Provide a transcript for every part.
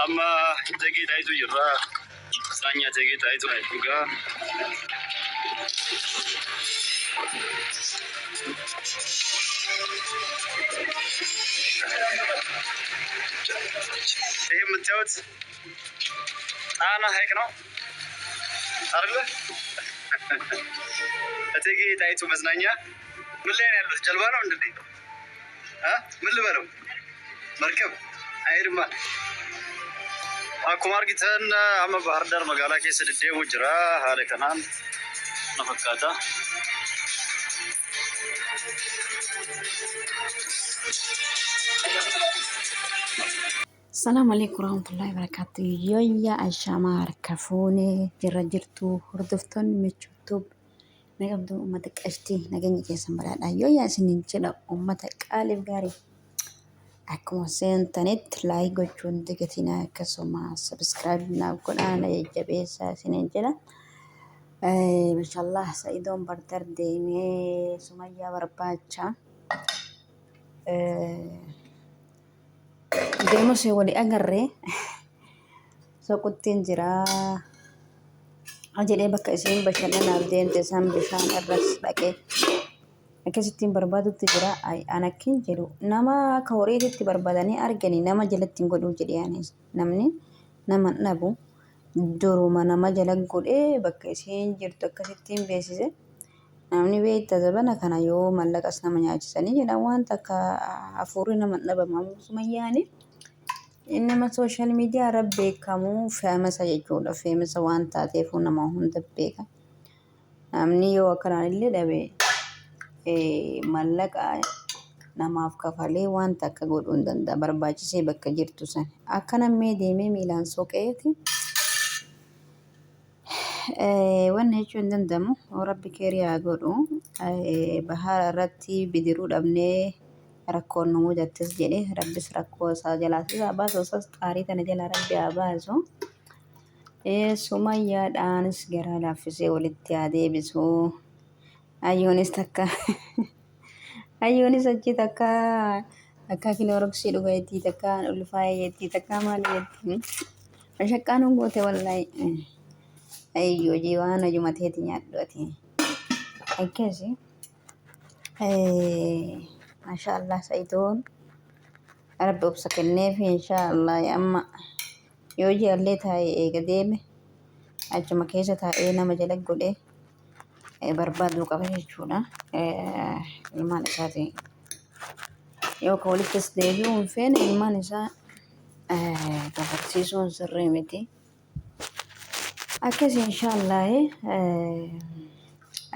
Amma jagee taayitu jirra. Saanya jagee taayitu dhugaa. ይህ የምታዩት ጣና ሐይቅ ነው አይደለ? እቴጌ ጣይቱ መዝናኛ ምን ላይ ነው ያሉት? ጀልባ ነው እንዴ? ምን ልበለው? መርከብ አይድማ akkuma argitan amma Bahar Dar magaalaa keessa deddeemu jira. Haala kanaan na fakkaata. السلام عليكم ورحمة الله وبركاته. يويا الشمار كفوني جرجرتو هردفتون ميتشوتوب نقبدو أمتك أشتي نجني كيسان بلاد يويا سنين جدا أمتك ألف غاري أكو سنتنت لايك وجون دقتنا كسوما سبسكرايب ناكل أنا يجبيسا سنين جدا ما شاء الله سيدون برتر ديمي سمية ورباتشا deemos wali agarre soquttiin jira jedhee bakka isiin bashannanaaf deemte isaan bishaan irras dhaqee akkasittiin barbaadutti jira. An akkin jedhu nama akka horiitti barbaadanii arganii nama jalatti hin godhuu jedhee anis namni nama dhabu duruma nama jala godhee bakka isiin jirtu akkasittiin beeksise namni beekta zabana kana yoo mallaqas nama nyaachisanii jedha wanta akka hafuurri nama dhabamu sumayyaani. Innama social media irra beekamu feemasa jechuudha. Feemasa waan taateef nama hunda beeka. Namni yoo akkanaan illee dhabe mallaqa namaaf kafalee wanta akka godhuu hin danda'a. Barbaachisee bakka jirtu san akka namni deemee miilaan soqeeti wanna jechuun hin danda'amu. Rabbi keeriyaa godhu bahara irratti bidiruu dhabnee rakkoon nu mudates jedhe rabbis rakkoo isaa jalaa baasu osas xaarii tana jala rabbi haa baasu. Sumayyaadhaanis garaa laaffisee walitti haa deebisu. Ayyoonis takka ayyoonis achi takka akka kilooroksii dhuga jettii takka ulfaa'ee jettii takka maali jettii mashaqqaan goote wallahi ayyoo jiwaan ajumateeti nyaaddooti akkasi Mashallah Saidon Rabbi obsa kenneef inshallah amma yoo jaallee taa'ee eega deeme achuma keessa taa'ee nama jala godhee barbaaduu qaba jechuudha. Ilmaan isaati yoo ka walittis deebi'uu hin feene ilmaan isaa gafarsiisuun sirrii miti. Akkas inshallah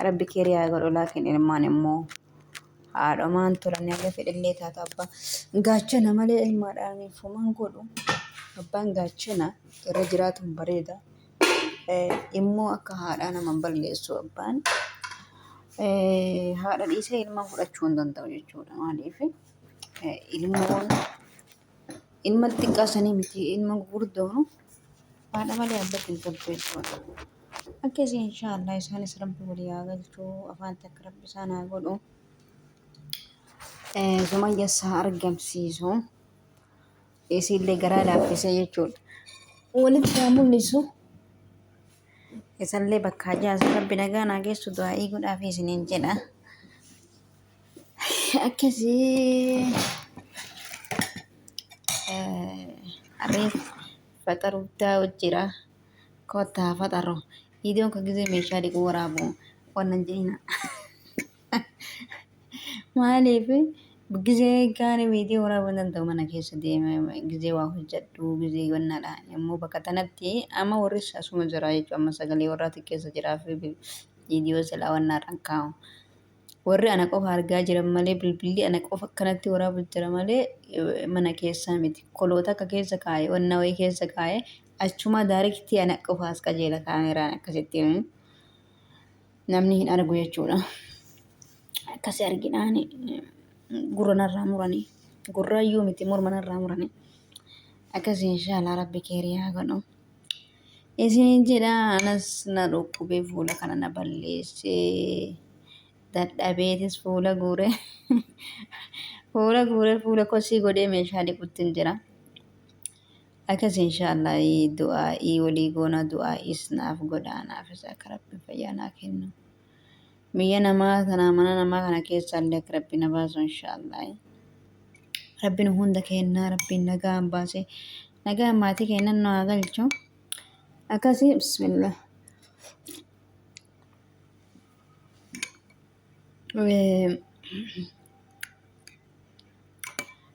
Rabbi keeriyaa godhu laakiin ilmaan immoo haadhomaan turan akka fedhillee taata abbaa gaachana malee ilmaadhaan fumaan godhu abbaan gaachana irra jiraatuun bareeda. Immoo akka haadhaa nama balleessu abbaan haadha dhiisee ilmaa fudhachuu hin danda'u jechuudha. Maaliif ilma xiqqaasanii miti ilma gurguddoonu haadha malee abbatti hin tolchu jechuudha. Akkasii inshallah isaanis rabbi walii haa galchuu afaan takka rabbi isaan haa godhu. Sumayya isaa argamsiisu isiillee garaa laaffisee jechuudha. Walitti haa mul'isu isallee bakka ajaa'isa rabbi nagaa naa geessu du'aa'ii godhaaf isiniin jedha. Akkasii ariif faxaruu taa'u jira kottaa faxaroo viidiyoon kan gisee meeshaa dhiquu waraabu wannan jedhina maaliif gisee gaanii viidiyoo waraabuu danda'u mana keessa deeme gisee waa hojjedhu gisee wannaadha immoo bakka tanatti amma warri asuma jira jechuudha. Amma sagalee warraati keessa jiraa fi viidiyoo silaa wannaadhaan kaa'u warri ana qofa argaa jiran malee bilbilli ana qofa akkanatti waraabu jira malee mana keessa miti. Koloota akka keessa kaa'e wanna wayii keessa kaa'e achuma daariktii ana qofa as qajeela kaameraan akkasitti namni hin argu jechuudha. Akkasii arginaan gurra narraa muranii gurraayyuu miti morma narraa muranii akkasii inshallah rabbi keeriyaa godhu. Isin jedha anas na dhukkubee fuula kana na balleessee dadhabeetis fuula guure fuula kosii godhee meeshaa dhiquutti jira. akkas inshaallah du'aa'ii walii goona du'aa'ii isnaaf godaanaaf isa akka rabbiin fayyaa naa kennu. Biyya namaa tanaa mana namaa kana keessa illee akka rabbi na baasu inshaallah. Rabbiin hunda kennaa rabbiin nagaan baase nagaan maatii kennan nu haa galchu. Akkasii bismillah.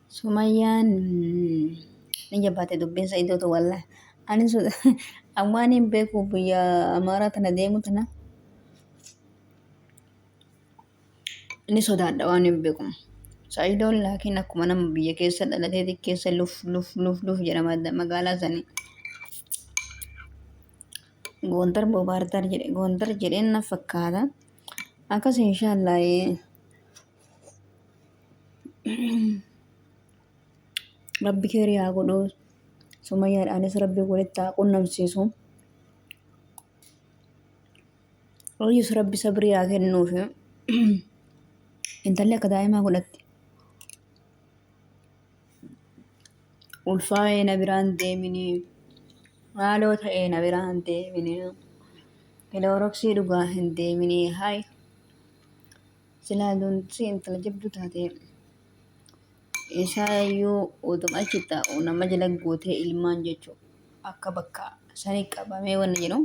Sumayyaan ni jabaate dubbiin Sa'iidootu wallahi. Ani waan hin beeku biyya Amaaraa tana deemu tana ni sodaadha waan hin beeku. Sa'iidoon laakiin akkuma nama biyya keessa dhalatee keessa luf jedha magaalaa sanii. Goondar Boobaartar jedhe Goondar jedheen na fakkaata. Akkas inshaallah rabbi keerii haa godhu. Sumayyaadhaanis rabbi walitti haa qunnamsiisu. Oyyus rabbi sabrii haa kennuufi. Intalli akka daa'imaa godhatti. Ulfaa'ee na biraan deeminii. Maaloo ta'ee na biraan deeminii. Kilooroksii dhugaa hin deeminii. Hayi. Silaa dunti intala jabduu taate. Isaayyuu utuma achi taa'u nama jala gootee ilmaan jechuudha. Akka bakka sanii qabamee wanna jedhu.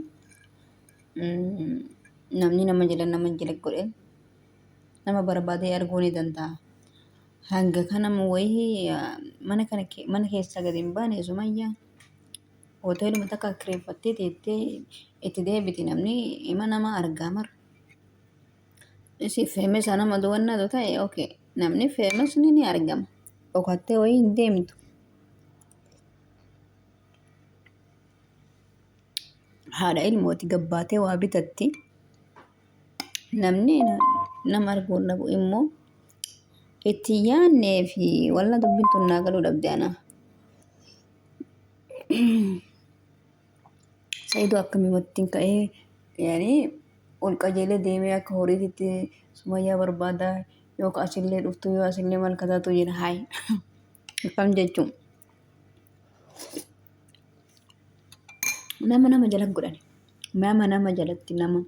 Namni nama jala godhe nama barbaadee arguu ni danda'a. Hanga kana wayii mana keessa gadi hin baane Sumayyaan hoteeluma takka kireeffattee teettee itti deebiti namni ima nama argaa mara. Isi feemes nama duwwannaatu ta'e okay namni feemes ni argama. Dhokattee wayii hin deemtu. Haadha ilmooti gabbaatee waa bitatti. Namni nama arguun dhabu immoo itti yaannee fi walla dubbiin tun naa galuu dhabde ana. Sa'iidoo akkamitti ka'ee yaani ol qajeelee deemee akka horiititti Sumayyaa barbaada yookaan asillee dhuftu yoo asillee maal kataatu jira hayi. Akkam jechuun nama jala godhani. Nama jalatti nama.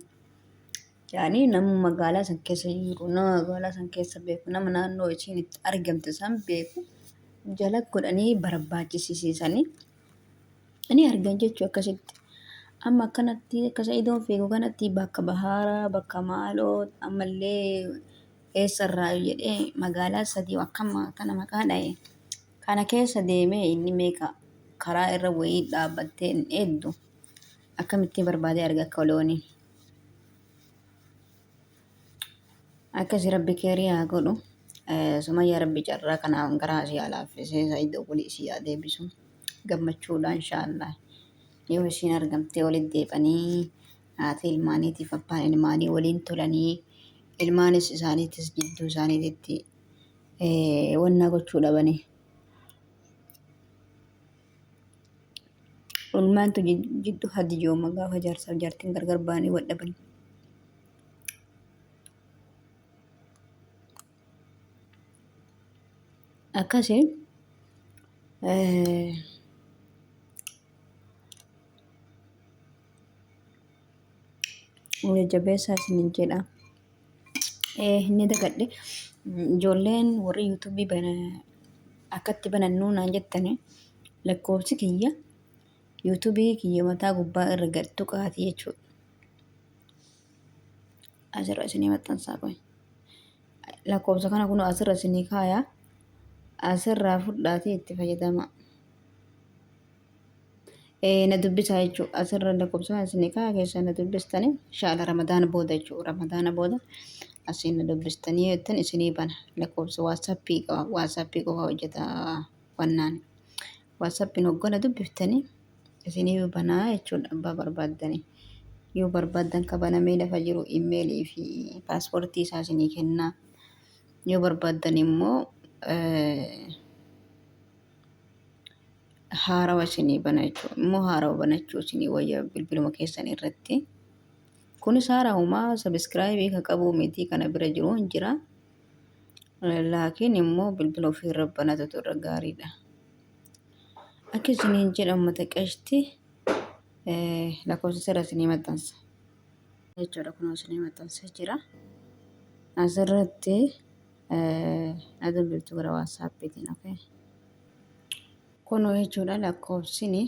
Yaani nama magaalaa san keessa jiru nama magaalaa san keessa beeku nama naannoo isiin itti argamte san beeku jala godhanii barbaachisiisanii ni argan jechuu akkasitti. Amma akkanatti akka Sa'iidoon fiigu kanatti bakka Bahaaraa bakka Maaloo ammallee eessarraa jedhee magaalaa sadii akkama kana maqaa dha'e kana keessa deemee inni meeqa karaa irra wayii dhaabbattee hin eeddu akkamitti barbaadee arga akka loonii. Akkasi rabbi keerii haa godhu. Sumayyaa rabbi carraa kanaan gara asii alaaffisee Sa'iidoo walii isii haa deebisu. Gammachuudhaan inshaallah. Yoo isiin argamtee walitti deebanii haati ilmaaniitiif abbaan ilmaanii waliin tolanii ilmaanis isaaniitis jidduu isaaniititti wanna gochuu dhabanii. Ilmaantu jidduu hadi jooma gaafa jaarsaaf jaartiin gargar ba'anii wal dhabanii. Akkasii jabeessaa isiniin jedha. Inni dagadhe ijoolleen warri yuutuubii akkatti banannuu naan jettani lakkoofsi kiyya yuutuubii kiyya mataa gubbaa irra gad tuqaati jechuudha. Asirra isinii maxxansaa qoy. Lakkoofsa kana kun asirra isinii kaayaa. Asirraa fudhaatee itti fayyadama. Na dubbisaa jechuudha. Asirra lakkoofsa isinii kaayaa keessa na dubbistanii inshaalla Ramadaana booda jechuudha. Ramadaana booda asiin na dubbistanii jettan isinii bana. Lakkoofsa waatsaappii qofa hojjeta wannaan. Waatsaappiin hoggana dubbiftanii isinii banaa jechuudha abbaa barbaaddanii. Yoo barbaaddan kabanamee lafa jiru imeelii fi paaspoortii isaa isinii kennaa. Yoo barbaaddan immoo haarawa isinii bana jechuudha. Immoo haarawa banachuu isinii wayya bilbiluma keessan irratti. Kunis haaraawumaa sabiskiraayibii kan qabu miti kana bira jiru hin jira. Laakiin immoo bilbila ofii irra banatutu irra gaariidha. akka isiniin jedhamu xaqashti lakkoofsa sirra isinii maxxansa jechuudha. Kun isinii maxxansa jira. Asirratti adda biltuu gara waassaappiitiin okay. Kun jechuudha lakkoofsini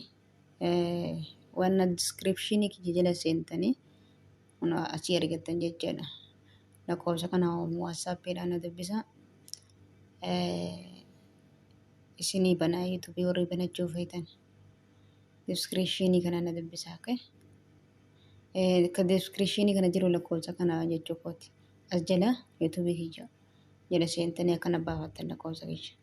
wanna diskiripshinii kiyya jala seentanii kun asii argattan jechuudha. Lakkoofsa kana waassaappiidhaan na dubbisa. Isinii banaa yuutuubii warri banachuu feetan diskiripshinii kana na dubbisa okay. Ka diskiripshinii kana jiru lakkoofsa kana jechuu kooti. As jala yuutuubii kiyya jala seentanii akkana baafattan lakkoofsa kiyya.